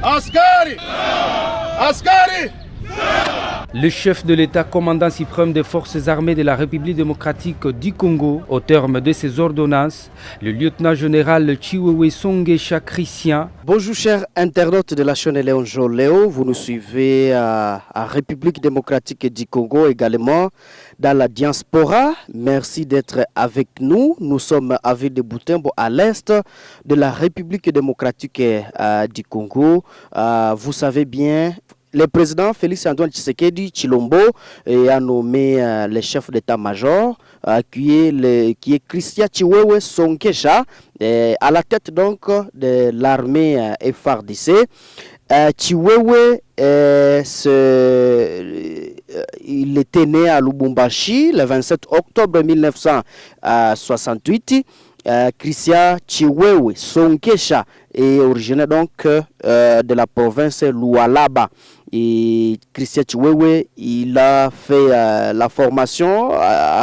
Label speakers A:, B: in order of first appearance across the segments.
A: Askari! Askari!
B: Le chef de l'État, commandant suprême des forces armées de la République démocratique du Congo, au terme de ses ordonnances, le lieutenant-général Chiwewe Songesha Christian.
C: Bonjour chers internautes de la chaîne Léon Joléo, vous nous suivez à République démocratique du Congo également dans la diaspora. Merci d'être avec nous. Nous sommes à Ville de Butembo à l'est de la République démocratique du Congo. Vous savez bien, le président Félix-Antoine Tshisekedi Tshilombo a nommé le chef d'état-major qui est Christian Chiwewe Songesha à la tête donc de l'armée FARDC. Chiwewe, il était né à Lubumbashi le 27 octobre 1968. Christian Chiwewe Songesha est originaire donc de la province Lualaba. Et Christian Chiwewe, il a fait la formation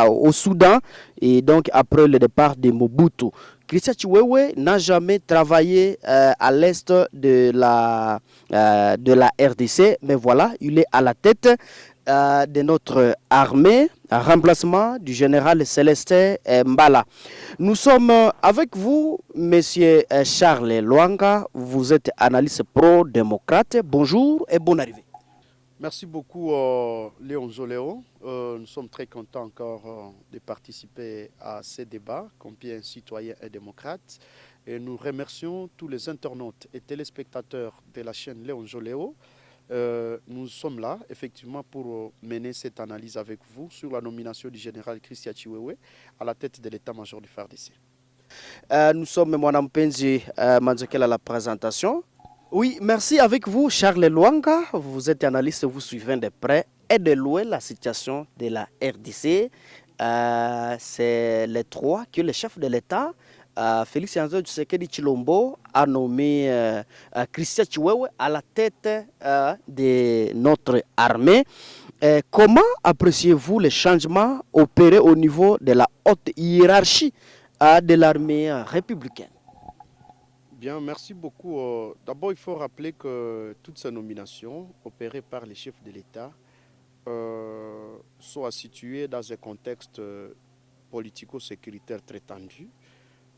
C: au Soudan et donc après le départ de Mobutu. Christian Chiwewe n'a jamais travaillé à l'est de la RDC, mais voilà, il est à la tête de notre armée, un remplacement du général Célestin Mbala. Nous sommes avec vous, monsieur Charles Lwanga, vous êtes analyste pro-démocrate. Bonjour et bonne arrivée.
D: Merci beaucoup Léon Joléo. Nous sommes très contents encore de participer à ces débats, combien citoyens et démocrates. Et nous remercions tous les internautes et téléspectateurs de la chaîne Léon Joléo. Nous sommes là, effectivement, pour mener cette analyse avec vous sur la nomination du général Christian Chiwewe à la tête de l'état-major du FARDC.
C: Nous sommes Mme Penzi Manzokel à la présentation. Oui, merci avec vous, Charles Lwanga. Vous êtes analyste, vous suivez de près et de loin la situation de la RDC. C'est les trois que le chef de l'État, Félix-Antoine Tshisekedi Tshilombo, a nommé Christian Chiwewe à la tête de notre armée. Comment appréciez-vous les changements opérés au niveau de la haute hiérarchie de l'armée républicaine?
D: Bien, merci beaucoup. D'abord, il faut rappeler que toutes ces nominations opérées par les chefs de l'État sont situées dans un contexte politico-sécuritaire très tendu,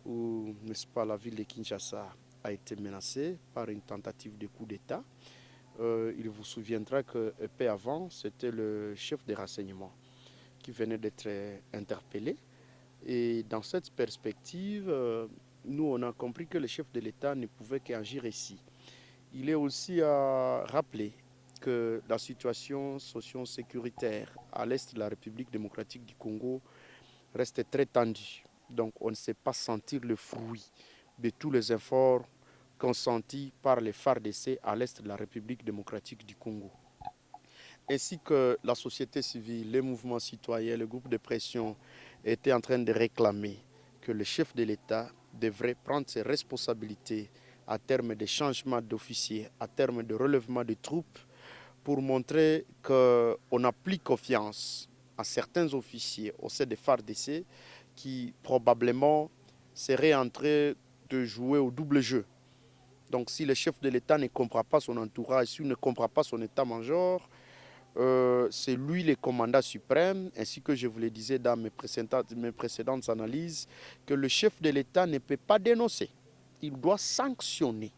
D: où, n'est-ce pas, la ville de Kinshasa a été menacée par une tentative de coup d'État. Il vous souviendra que peu avant, c'était le chef des renseignements qui venait d'être interpellé. Et dans cette perspective, nous, on a compris que le chef de l'État ne pouvait qu'agir ici. Il est aussi à rappeler que la situation socio-sécuritaire à l'est de la République démocratique du Congo reste très tendue. Donc, on ne sait pas sentir le fruit de tous les efforts consentis par les FARDC à l'est de la République démocratique du Congo. Ainsi que la société civile, les mouvements citoyens, les groupes de pression étaient en train de réclamer que le chef de l'État devrait prendre ses responsabilités à terme de changement d'officiers, à terme de relèvement de troupes, pour montrer qu'on n'a plus confiance à certains officiers au sein des FARDC qui probablement seraient en train de jouer au double jeu. Donc si le chef de l'État ne comprend pas son entourage, s'il ne comprend pas son état-major, c'est lui le commandant suprême, ainsi que je vous le disais dans mes précédentes analyses, que le chef de l'État ne peut pas dénoncer. Il doit sanctionner.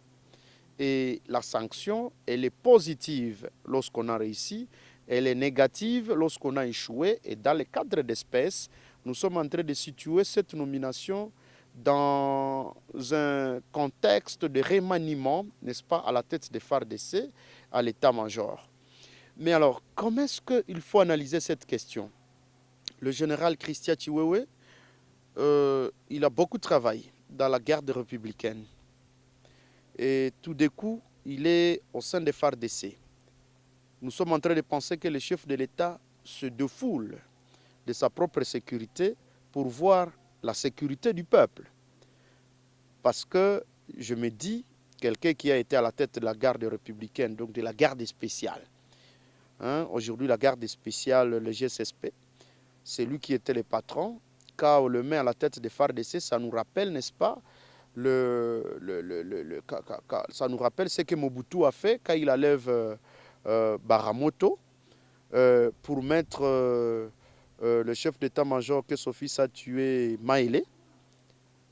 D: Et la sanction, elle est positive lorsqu'on a réussi, elle est négative lorsqu'on a échoué. Et dans le cadre d'espèces, nous sommes en train de situer cette nomination dans un contexte de remaniement, n'est-ce pas, à la tête des FARDC, à l'état-major. Mais alors, comment est-ce qu'il faut analyser cette question? Le général Christian Chiwewe, il a beaucoup travaillé dans la garde républicaine. Et tout d'un coup, il est au sein des FARDC. Nous sommes en train de penser que le chef de l'État se défoule de sa propre sécurité pour voir la sécurité du peuple. Parce que, je me dis, quelqu'un qui a été à la tête de la garde républicaine, donc de la garde spéciale, aujourd'hui, la garde spéciale, le GSSP, c'est lui qui était le patron. Quand on le met à la tête des FARDC, ça nous rappelle, n'est-ce pas, ça nous rappelle ce que Mobutu a fait quand il enlève Baramoto pour mettre le chef d'état-major que son fils a tué, Maïlé.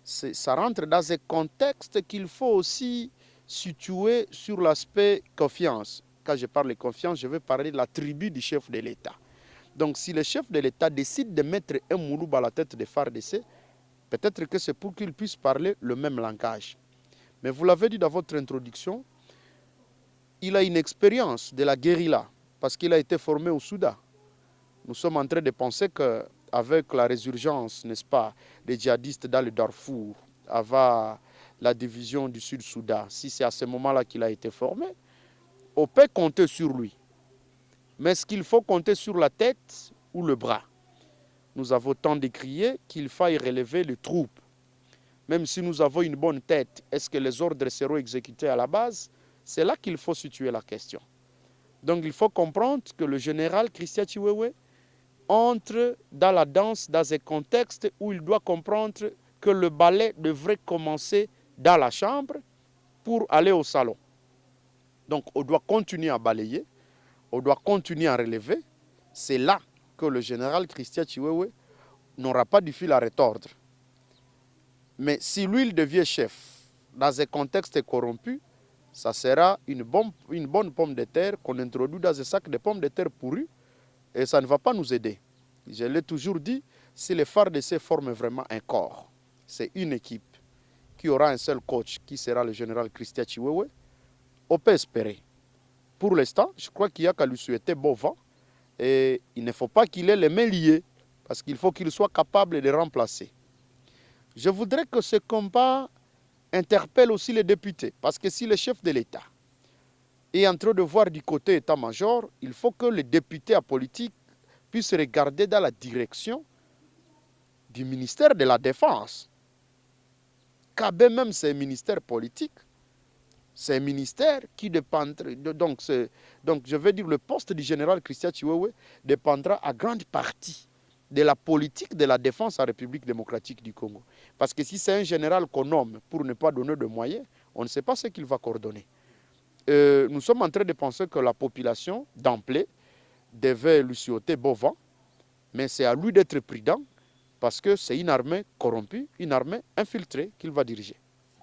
D: Ça rentre dans un contexte qu'il faut aussi situer sur l'aspect confiance. Quand je parle de confiance, je veux parler de la tribu du chef de l'État. Donc si le chef de l'État décide de mettre un Moulouba à la tête des FARDC, peut-être que c'est pour qu'il puisse parler le même langage. Mais vous l'avez dit dans votre introduction, il a une expérience de la guérilla parce qu'il a été formé au Soudan. Nous sommes en train de penser qu'avec la résurgence, n'est-ce pas, des djihadistes dans le Darfour, avant la division du Sud-Soudan, si c'est à ce moment-là qu'il a été formé, on peut compter sur lui. Mais est-ce qu'il faut compter sur la tête ou le bras? Nous avons tant décrié qu'il faille relever les troupes. Même si nous avons une bonne tête, est-ce que les ordres seront exécutés à la base? C'est là qu'il faut situer la question. Donc il faut comprendre que le général Christian Chiwewe entre dans la danse dans un contexte où il doit comprendre que le ballet devrait commencer dans la chambre pour aller au salon. Donc on doit continuer à balayer, on doit continuer à relever. C'est là que le général Christian Chiwewe n'aura pas du fil à retordre. Mais si lui, il devient chef dans un contexte corrompu, ça sera une bonne pomme de terre qu'on introduit dans un sac de pommes de terre pourries et ça ne va pas nous aider. Je l'ai toujours dit, si les FARDC forment vraiment un corps, c'est une équipe qui aura un seul coach qui sera le général Christian Chiwewe, on peut espérer. Pour l'instant, je crois qu'il n'y a qu'à lui souhaiter bon vent et il ne faut pas qu'il ait les mains liées parce qu'il faut qu'il soit capable de remplacer. Je voudrais que ce combat interpelle aussi les députés. Parce que si le chef de l'État est en train de voir du côté état-major, il faut que les députés à politique puissent regarder dans la direction du ministère de la Défense. Kabé même, c'est un ministère politique. C'est un ministère qui dépend... Donc, je veux dire, le poste du général Christian Chiwewe dépendra à grande partie de la politique de la défense en République démocratique du Congo. Parce que si c'est un général qu'on nomme pour ne pas donner de moyens, on ne sait pas ce qu'il va coordonner. Nous sommes en train de penser que la population, d'emblée, devait lui souhaiter bon vent, mais c'est à lui d'être prudent, parce que c'est une armée corrompue, une armée infiltrée qu'il va diriger.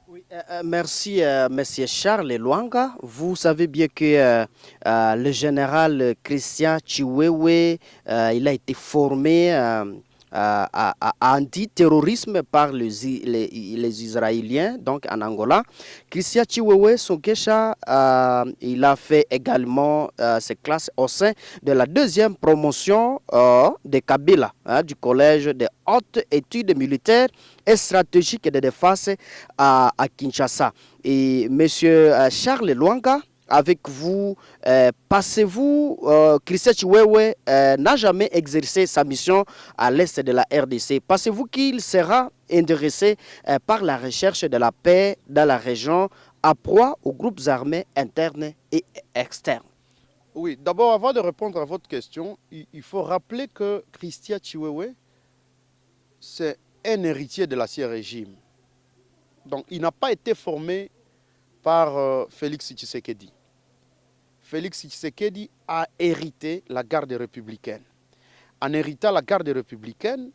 C: Oui, merci, Monsieur Charles Luanga. Vous savez bien que le général Christian Chiwewe, il a été formé à antiterrorisme par les Israéliens, donc en Angola. Christian Chiwewe Songesha, il a fait également ses classes au sein de la deuxième promotion de Kabila, du collège de hautes études militaires et stratégiques de défense à Kinshasa. Et Monsieur Charles Luanga, avec vous, pensez-vous, Christian Chiwewe n'a jamais exercé sa mission à l'est de la RDC. Pensez-vous qu'il sera intéressé par la recherche de la paix dans la région à proie aux groupes armés internes et externes?
D: Oui, d'abord, avant de répondre à votre question, il faut rappeler que Christian Chiwewe, c'est un héritier de l'Ancien Régime. Donc, il n'a pas été formé par Félix Tshisekedi. Félix Tshisekedi a hérité la garde républicaine. En héritant la garde républicaine,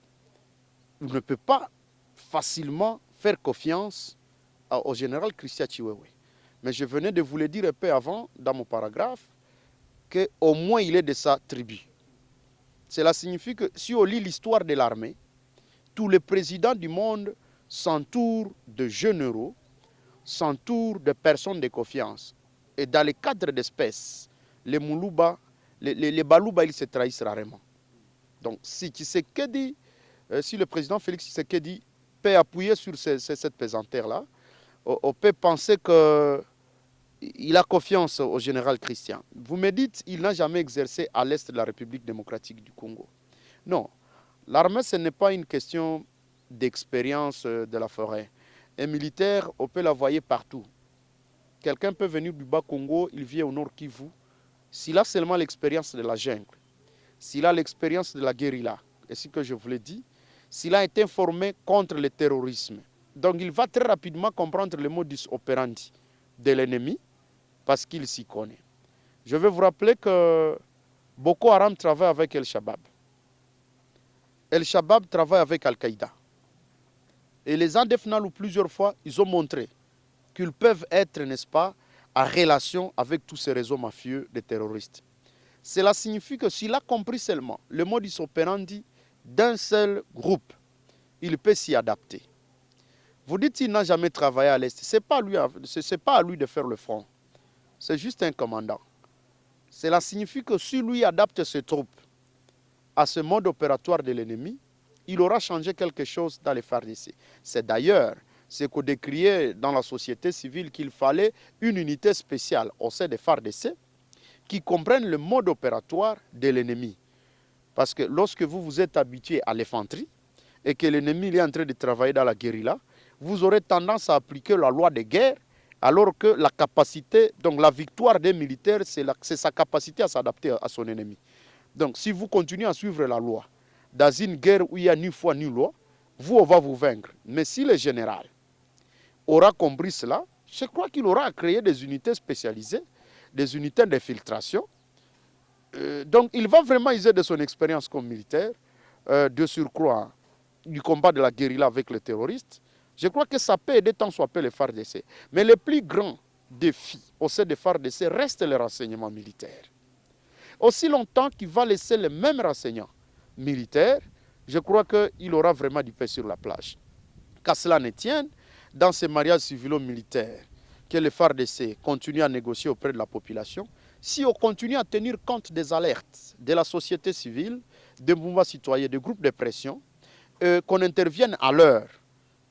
D: on ne peut pas facilement faire confiance au général Christian Chiwewe. Mais je venais de vous le dire un peu avant, dans mon paragraphe, qu'au moins il est de sa tribu. Cela signifie que si on lit l'histoire de l'armée, tous les présidents du monde s'entourent de généraux, s'entourent de personnes de confiance. Et dans les cadres d'espèces, les Moulouba, les Balouba, ils se trahissent rarement. Donc, si le président Félix Tshisekedi peut appuyer sur cette pesanteur-là, on peut penser qu'il a confiance au général Christian. Vous me dites, il n'a jamais exercé à l'est de la République démocratique du Congo. Non, l'armée, ce n'est pas une question d'expérience de la forêt. Un militaire, on peut la voir partout. Quelqu'un peut venir du Bas-Congo, il vient au Nord Kivu. S'il a seulement l'expérience de la jungle, s'il a l'expérience de la guérilla, et ce que je vous l'ai dit, s'il a été formé contre le terrorisme, Donc il va très rapidement comprendre le modus operandi de l'ennemi parce qu'il s'y connaît. Je vais vous rappeler que Boko Haram travaille avec El-Shabaab. El-Shabaab travaille avec Al-Qaïda. Et les Andefnalou, plusieurs fois, ils ont montré qu'ils peuvent être, n'est-ce pas, en relation avec tous ces réseaux mafieux de terroristes. Cela signifie que s'il a compris seulement le modus operandi d'un seul groupe, il peut s'y adapter. Vous dites qu'il n'a jamais travaillé à l'Est. Ce n'est pas à lui de faire le front. C'est juste un commandant. Cela signifie que si lui adapte ses troupes à ce mode opératoire de l'ennemi, il aura changé quelque chose dans les FARDC. C'est d'ailleurs ce qu'on décriait dans la société civile qu'il fallait une unité spéciale au sein des FARDC qui comprennent le mode opératoire de l'ennemi. Parce que lorsque vous vous êtes habitué à l'infanterie et que l'ennemi est en train de travailler dans la guérilla, vous aurez tendance à appliquer la loi de guerre alors que la capacité, donc la victoire des militaires, c'est sa capacité à s'adapter à son ennemi. Donc si vous continuez à suivre la loi, dans une guerre où il n'y a ni foi ni loi, on va vous vaincre. Mais si le général aura compris cela, je crois qu'il aura créé des unités spécialisées, des unités d'infiltration. Donc il va vraiment user de son expérience comme militaire, de surcroît du combat de la guérilla avec les terroristes. Je crois que ça peut aider tant soit peu les FARDC. Mais le plus grand défi au sein des FARDC reste le renseignement militaire. Aussi longtemps qu'il va laisser les mêmes renseignements militaires, je crois qu'il aura vraiment du pain sur la plage. Qu'à cela ne tienne, dans ces mariages civilo-militaires, que les FARDC continuent à négocier auprès de la population, si on continue à tenir compte des alertes de la société civile, des mouvements citoyens, des groupes de pression, qu'on intervienne à l'heure,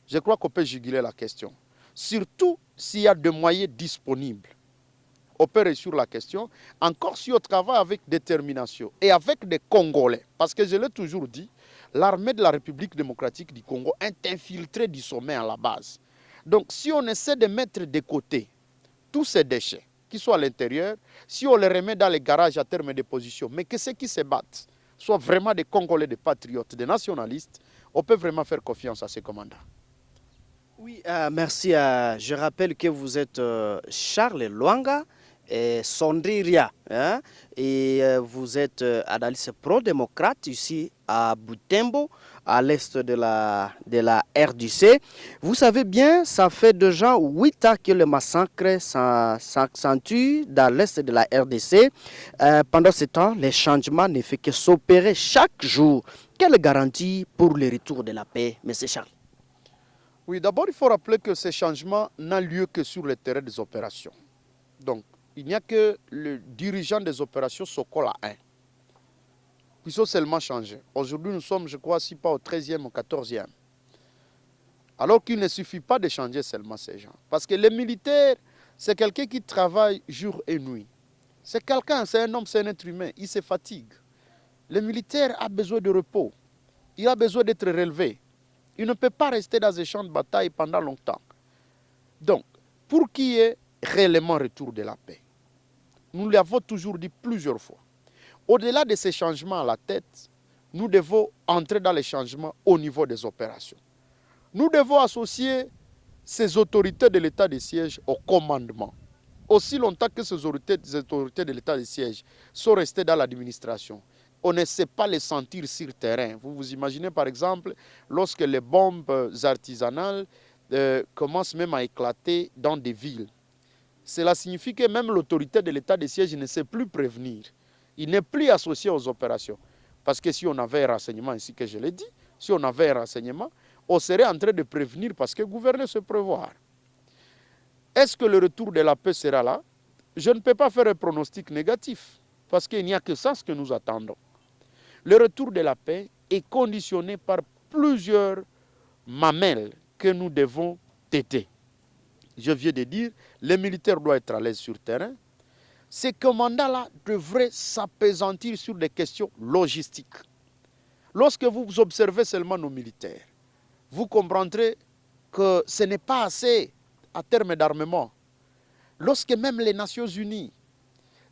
D: je crois qu'on peut juguler la question. Surtout s'il y a des moyens disponibles. On peut réussir la question, encore si on travaille avec détermination et avec des Congolais. Parce que je l'ai toujours dit, l'armée de la République démocratique du Congo est infiltrée du sommet à la base. Donc si on essaie de mettre de côté tous ces déchets, qui sont à l'intérieur, si on les remet dans les garages à terme de position, mais que ceux qui se battent soient vraiment des Congolais, des patriotes, des nationalistes, on peut vraiment faire confiance à ces commandants.
C: Oui, merci. Je rappelle que vous êtes Charles Lwanga et Sondriria, hein, et vous êtes analyste pro-démocrate ici à Butembo, à l'est de la RDC. Vous savez bien, ça fait déjà 8 ans que le massacre s'accentue dans l'est de la RDC. Pendant ce temps, les changements ne font que s'opérer chaque jour. Quelle garantie pour le retour de la paix, M. Charles?
D: Oui, d'abord, il faut rappeler que ces changements n'ont lieu que sur le terrain des opérations. Donc, il n'y a que le dirigeant des opérations Sokola 1 qui sont seulement changés. Aujourd'hui, nous sommes, je crois, si pas au 13e ou 14e. Alors qu'il ne suffit pas de changer seulement ces gens. Parce que les militaires, c'est quelqu'un qui travaille jour et nuit. C'est quelqu'un, c'est un homme, c'est un être humain. Il se fatigue. Le militaire a besoin de repos. Il a besoin d'être relevé. Il ne peut pas rester dans un champ de bataille pendant longtemps. Donc, pour qu'il y ait réellement retour de la paix, nous l'avons toujours dit plusieurs fois. Au-delà de ces changements à la tête, nous devons entrer dans les changements au niveau des opérations. Nous devons associer ces autorités de l'état de siège au commandement. Aussi longtemps que ces autorités de l'état de siège sont restées dans l'administration, on ne sait pas les sentir sur terrain. Vous vous imaginez par exemple, lorsque les bombes artisanales commencent même à éclater dans des villes. Cela signifie que même l'autorité de l'état de siège ne sait plus prévenir. Il n'est plus associé aux opérations. Parce que si on avait un renseignement, ici que je l'ai dit, si on avait un renseignement, on serait en train de prévenir parce que gouverner, c'est prévoir. Est-ce que le retour de la paix sera là? Je ne peux pas faire un pronostic négatif parce qu'il n'y a que ça ce que nous attendons. Le retour de la paix est conditionné par plusieurs mamelles que nous devons têter. Je viens de dire, les militaires doivent être à l'aise sur le terrain. Ces commandants-là devraient s'appesantir sur des questions logistiques. Lorsque vous observez seulement nos militaires, vous comprendrez que ce n'est pas assez à terme d'armement. Lorsque même les Nations Unies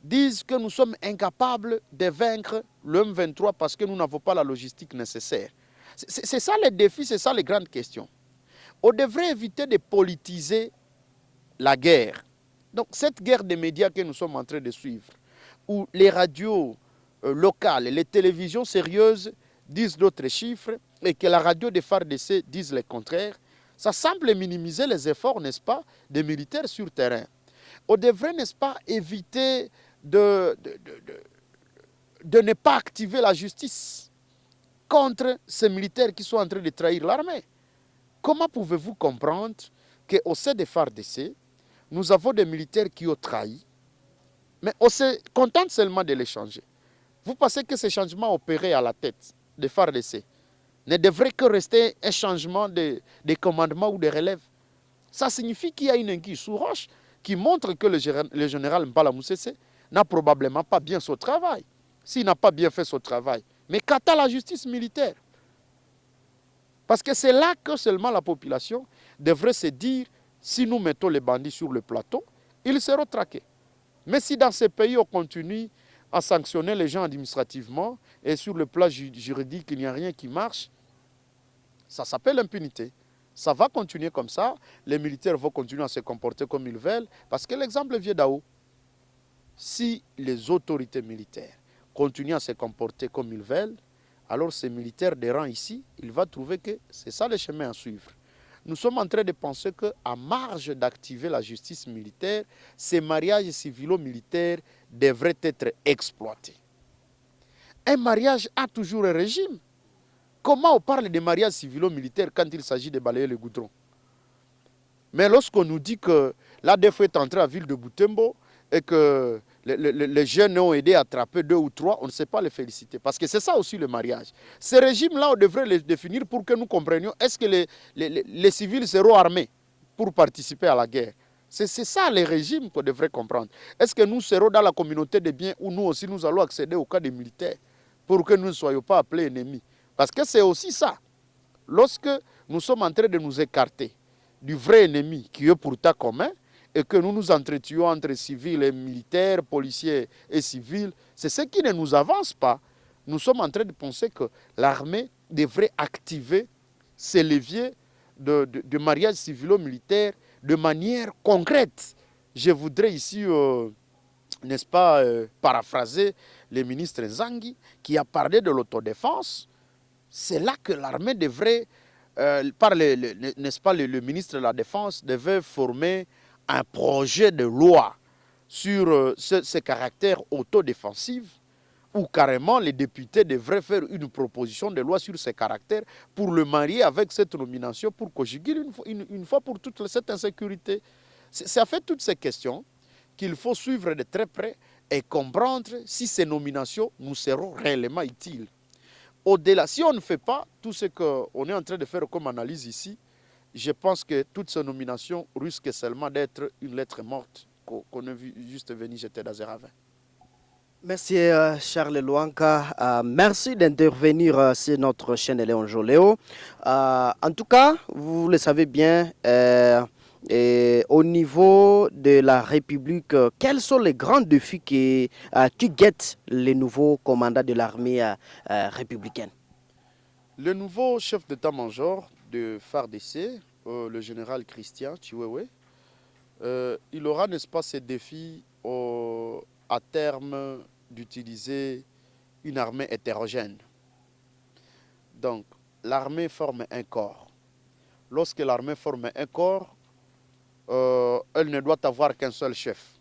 D: disent que nous sommes incapables de vaincre le M23 parce que nous n'avons pas la logistique nécessaire. C'est ça les défis, c'est ça les grandes questions. On devrait éviter de politiser la guerre. Donc cette guerre des médias que nous sommes en train de suivre, où les radios locales, les télévisions sérieuses disent d'autres chiffres et que la radio des FARDC disent le contraire, ça semble minimiser les efforts, n'est-ce pas, des militaires sur terrain. On devrait, n'est-ce pas, éviter de ne pas activer la justice contre ces militaires qui sont en train de trahir l'armée. Comment pouvez-vous comprendre qu'au sein des FARDC, nous avons des militaires qui ont trahi, mais on se contente seulement de les changer. Vous pensez que ces changements opérés à la tête des FARDC ne devrait que rester un changement de commandement ou de relève? Ça signifie qu'il y a une anguille sous roche qui montre que le général Mbala Moussese n'a probablement pas bien son travail. S'il n'a pas bien fait son travail, mais qu'attend la justice militaire? Parce que c'est là que seulement la population devrait se dire, si nous mettons les bandits sur le plateau, ils seront traqués. Mais si dans ces pays on continue à sanctionner les gens administrativement et sur le plan juridique il n'y a rien qui marche, ça s'appelle l'impunité. Ça va continuer comme ça, les militaires vont continuer à se comporter comme ils veulent, parce que l'exemple vient d'en-haut. Si les autorités militaires continuent à se comporter comme ils veulent, alors ces militaires des rangs ici, ils vont trouver que c'est ça le chemin à suivre. Nous sommes en train de penser qu'à marge d'activer la justice militaire, ces mariages civilo-militaires devraient être exploités. Un mariage a toujours un régime. Comment on parle de mariage civilo-militaire quand il s'agit de balayer le goudron? Mais lorsqu'on nous dit que l'ADF est entré à la ville de Butembo et que les jeunes ont aidé à attraper 2 ou 3, on ne sait pas les féliciter. Parce que c'est ça aussi le mariage. Ces régimes-là, on devrait les définir pour que nous comprenions est-ce que les civils seront armés pour participer à la guerre. C'est ça les régimes qu'on devrait comprendre. Est-ce que nous serons dans la communauté des biens où nous aussi nous allons accéder au cas des militaires pour que nous ne soyons pas appelés ennemis? Parce que c'est aussi ça. Lorsque nous sommes en train de nous écarter du vrai ennemi qui est pourtant commun, et que nous nous entretuons entre civils et militaires, policiers et civils, c'est ce qui ne nous avance pas. Nous sommes en train de penser que l'armée devrait activer ces leviers de mariage civilo-militaire de manière concrète. Je voudrais ici, n'est-ce pas, paraphraser le ministre Nzangi qui a parlé de l'autodéfense. C'est là que l'armée devrait, n'est-ce pas, le ministre de la Défense devait former un projet de loi sur ce caractère autodéfensif, où carrément les députés devraient faire une proposition de loi sur ces caractères pour le marier avec cette nomination, pour conjuguer une fois pour toutes cette insécurité. C'est en fait toutes ces questions qu'il faut suivre de très près et comprendre si ces nominations nous seront réellement utiles. Au-delà, si on ne fait pas tout ce qu'on est en train de faire comme analyse ici, je pense que toutes ces nominations risquent seulement d'être une lettre morte qu'on a vu juste venir jeter dans un ravin.
C: Merci Charles Luanka. Merci d'intervenir sur notre chaîne Léon Joléo. En tout cas, vous le savez bien, au niveau de la République, quels sont les grands défis qui guettent les nouveaux commandants de l'armée républicaine?
D: Le nouveau chef d'état-major de FARDC, le général Christian Chiwewe, il aura, n'est-ce pas, ces défis à terme d'utiliser une armée hétérogène. Donc, l'armée forme un corps. Lorsque l'armée forme un corps, elle ne doit avoir qu'un seul chef.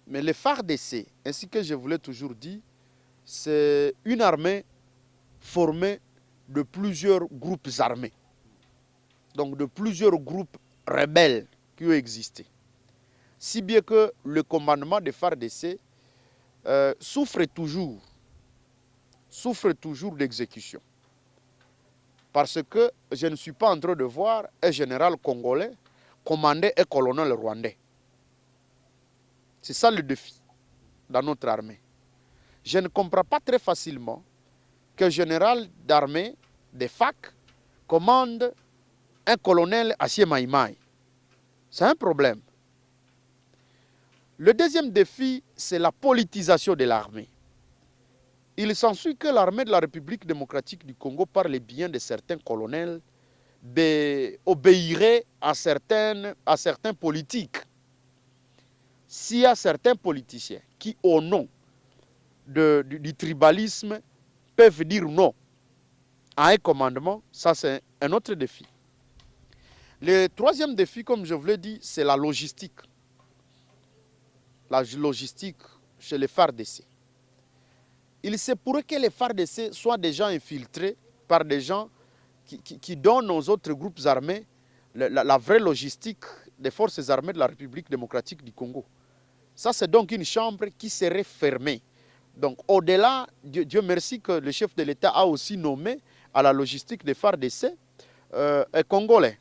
D: Mais les FARDC, ainsi que je vous l'ai toujours dit, c'est une armée formée de plusieurs groupes armés. Donc de plusieurs groupes rebelles qui ont existé. Si bien que le commandement des FARDC souffre toujours d'exécution. Parce que je ne suis pas en train de voir un général congolais commander un colonel rwandais. C'est ça le défi dans notre armée. Je ne comprends pas très facilement qu'un général d'armée, des FAC, commande un colonel Asie Maïmaï. C'est un problème. Le deuxième défi, c'est la politisation de l'armée. Il s'ensuit que l'armée de la République démocratique du Congo, par les biens de certains colonels, obéirait à certains politiques. S'il y a certains politiciens qui, au nom du tribalisme, peuvent dire non à un commandement, ça c'est un autre défi. Le troisième défi, comme je vous l'ai dit, c'est la logistique. La logistique chez les FARDC. Il se pourrait que les FARDC soient déjà infiltrés par des gens qui donnent aux autres groupes armés la vraie logistique des forces armées de la République démocratique du Congo. Ça, c'est donc une chambre qui serait fermée. Donc, au-delà, Dieu merci que le chef de l'État a aussi nommé à la logistique des FARDC un Congolais.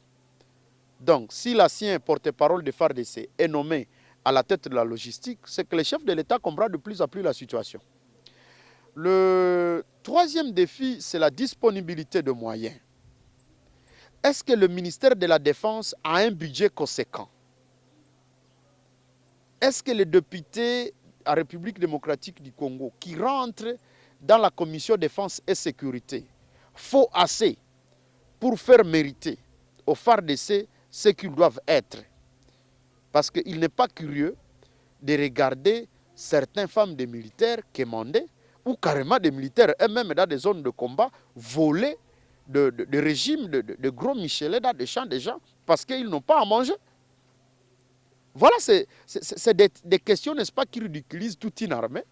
D: Donc, si l'ancien porte-parole des FARDC est nommé à la tête de la logistique, c'est que le chef de l'État comprend de plus en plus la situation. Le troisième défi, c'est la disponibilité de moyens. Est-ce que le ministère de la Défense a un budget conséquent? Est-ce que les députés à la République démocratique du Congo qui rentrent dans la commission défense et sécurité font assez pour faire mériter aux FARDC ce qu'ils doivent être? Parce qu'il n'est pas curieux de regarder certaines femmes des militaires quémander ou carrément des militaires eux-mêmes dans des zones de combat voler de régimes de gros michelets dans des champs des gens parce qu'ils n'ont pas à manger. Voilà, c'est des questions, n'est-ce pas, qui ridiculisent toute une armée.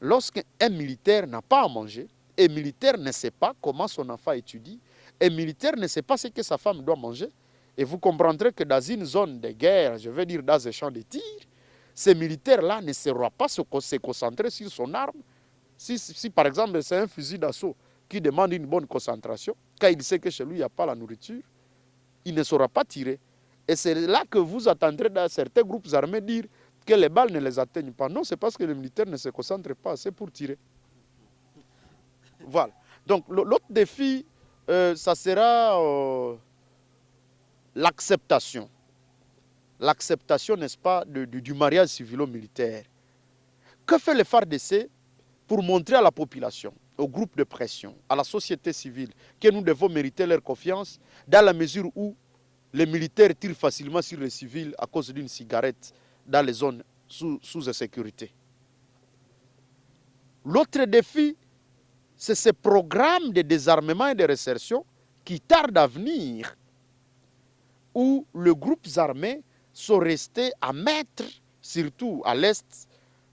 D: Lorsqu'un militaire n'a pas à manger, un militaire ne sait pas comment son enfant étudie, un militaire ne sait pas ce que sa femme doit manger, et vous comprendrez que dans une zone de guerre, je veux dire dans un champ de tir, ces militaires-là ne sauront pas se concentrer sur son arme. Si par exemple c'est un fusil d'assaut qui demande une bonne concentration, quand il sait que chez lui il n'y a pas la nourriture, il ne saura pas tirer. Et c'est là que vous attendrez dans certains groupes armés dire que les balles ne les atteignent pas. Non, c'est parce que les militaires ne se concentrent pas assez pour tirer. Voilà. Donc l'autre défi, ça sera l'acceptation. L'acceptation, n'est-ce pas, du mariage civilo-militaire. Que fait le FARDC pour montrer à la population, aux groupes de pression, à la société civile, que nous devons mériter leur confiance dans la mesure où les militaires tirent facilement sur les civils à cause d'une cigarette dans les zones sous insécurité. L'autre défi, c'est ce programme de désarmement et de réinsertion qui tarde à venir, où les groupes armés sont restés à mettre, surtout à l'Est,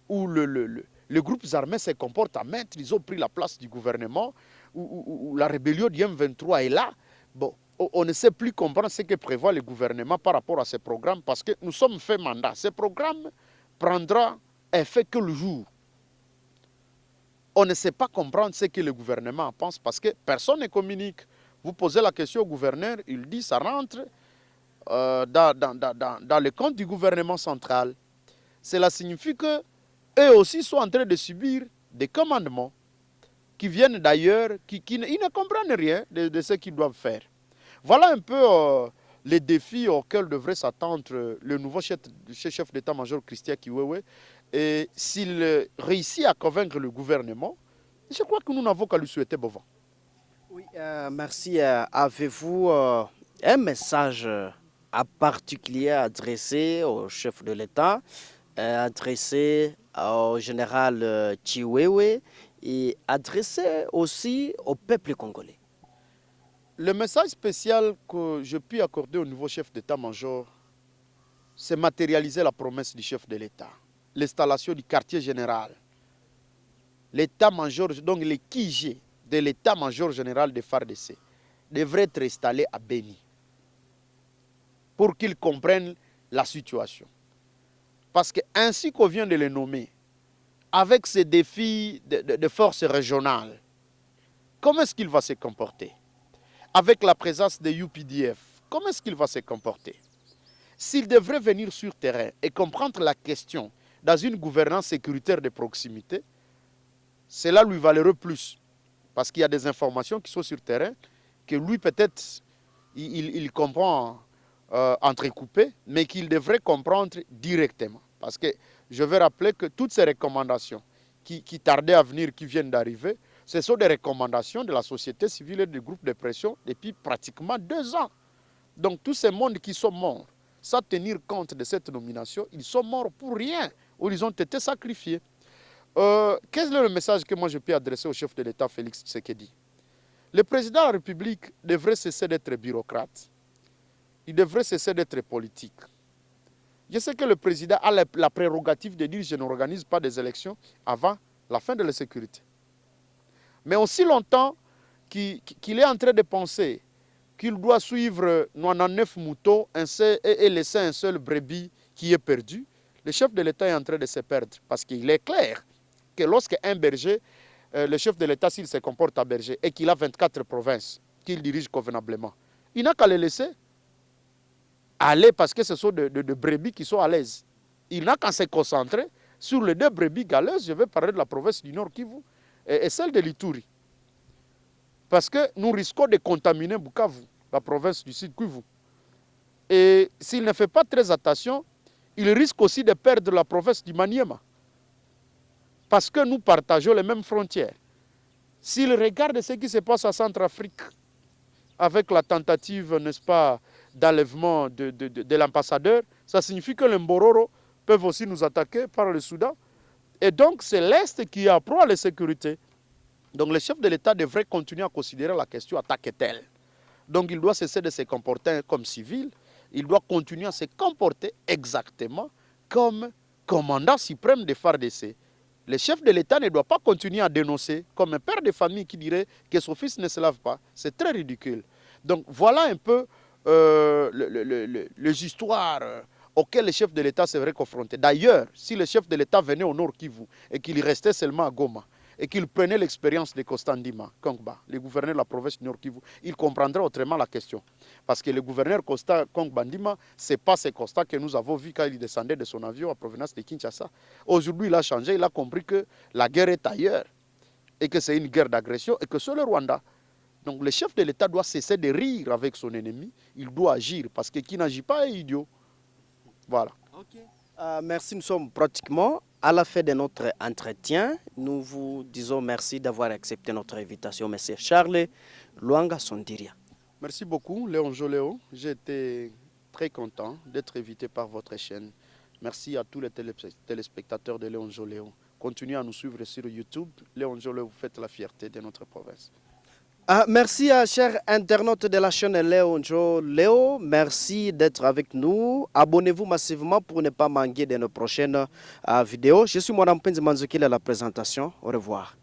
D: où les groupes armés se comportent à mettre, ils ont pris la place du gouvernement, où la rébellion du M23 est là. Bon, on ne sait plus comprendre ce que prévoit le gouvernement par rapport à ces programmes parce que nous sommes fait mandat. Ce programme prendra effet que le jour. On ne sait pas comprendre ce que le gouvernement pense parce que personne ne communique. Vous posez la question au gouverneur, il dit ça rentre dans le compte du gouvernement central. Cela signifie qu'eux aussi sont en train de subir des commandements qui viennent d'ailleurs, ils ne comprennent rien de ce qu'ils doivent faire. Voilà un peu les défis auxquels devrait s'attendre le nouveau chef d'état-major Christian Kiwewe. Et s'il réussit à convaincre le gouvernement, je crois que nous n'avons qu'à lui souhaiter bon vent.
C: Oui, merci. Avez-vous un message en particulier adressé au chef de l'État, adressé au général Chiwewe et adressé aussi au peuple congolais?
D: Le message spécial que je puis accorder au nouveau chef d'état-major, c'est matérialiser la promesse du chef de l'État. L'installation du quartier général. L'état-major, donc les QG de l'état-major général de FARDC, devrait être installé à Béni pour qu'ils comprennent la situation. Parce que ainsi qu'on vient de les nommer, avec ces défis de forces régionales, comment est-ce qu'il va se comporter? Avec la présence de UPDF, comment est-ce qu'il va se comporter? S'il devrait venir sur terrain et comprendre la question dans une gouvernance sécuritaire de proximité, cela lui valerait plus. Parce qu'il y a des informations qui sont sur terrain que lui peut-être il comprend entrecoupé, mais qu'il devrait comprendre directement. Parce que je vais rappeler que toutes ces recommandations qui tardaient à venir, qui viennent d'arriver, Ce sont des recommandations de la société civile et du groupe de pression depuis pratiquement 2 ans. Donc tous ces mondes qui sont morts, sans tenir compte de cette nomination, ils sont morts pour rien, ou ils ont été sacrifiés. Quel est le message que moi je peux adresser au chef de l'État, Félix Tshisekedi? Le président de la République devrait cesser d'être bureaucrate. Il devrait cesser d'être politique. Je sais que le président a la prérogative de dire « je n'organise pas des élections avant la fin de la sécurité ». Mais aussi longtemps qu'il est en train de penser qu'il doit suivre 99 moutons et laisser un seul brebis qui est perdu, le chef de l'État est en train de se perdre. Parce qu'il est clair que lorsqu'un berger, le chef de l'État, s'il se comporte à berger et qu'il a 24 provinces qu'il dirige convenablement, il n'a qu'à les laisser aller parce que ce sont de brebis qui sont à l'aise. Il n'a qu'à se concentrer sur les 2 brebis galeuses. Je vais parler de la province du Nord Kivu et celle de l'Ituri. Parce que nous risquons de contaminer Bukavu, la province du Sud Kivu. Et s'il ne fait pas très attention, il risque aussi de perdre la province du Maniema. Parce que nous partageons les mêmes frontières. S'il regarde ce qui se passe à Centrafrique, avec la tentative, n'est-ce pas, d'enlèvement de l'ambassadeur, ça signifie que les Mbororo peuvent aussi nous attaquer par le Soudan. Et donc, c'est l'Est qui a proie à la sécurité. Donc, le chef de l'État devrait continuer à considérer la question en tant que telle. Donc, il doit cesser de se comporter comme civil. Il doit continuer à se comporter exactement comme commandant suprême des FARDC. Le chef de l'État ne doit pas continuer à dénoncer comme un père de famille qui dirait que son fils ne se lave pas. C'est très ridicule. Donc, voilà un peu les histoires auxquelles le chef de l'État serait confronté. D'ailleurs, si le chef de l'État venait au Nord Kivu et qu'il restait seulement à Goma et qu'il prenait l'expérience de Constant Ndima Kongba, le gouverneur de la province du Nord Kivu, il comprendrait autrement la question. Parce que le gouverneur Constant Kongba Ndima, ce n'est pas ce constat que nous avons vu quand il descendait de son avion à provenance de Kinshasa. Aujourd'hui, il a changé, il a compris que la guerre est ailleurs et que c'est une guerre d'agression et que c'est le Rwanda. Donc le chef de l'État doit cesser de rire avec son ennemi. Il doit agir parce que qui n'agit pas est idiot. Voilà.
C: Okay. Merci, nous sommes pratiquement à la fin de notre entretien. Nous vous disons merci d'avoir accepté notre invitation, M. Charles Luanga Sondiria.
D: Merci beaucoup, Léon Joléo. J'ai été très content d'être invité par votre chaîne. Merci à tous les téléspectateurs de Léon Joléo. Continuez à nous suivre sur YouTube. Léon Joléo, vous faites la fierté de notre province.
C: Merci à chers internautes de la chaîne Léo. Merci d'être avec nous. Abonnez-vous massivement pour ne pas manquer de nos prochaines vidéos. Je suis Mwana Mpenzi Manzokile à la présentation. Au revoir.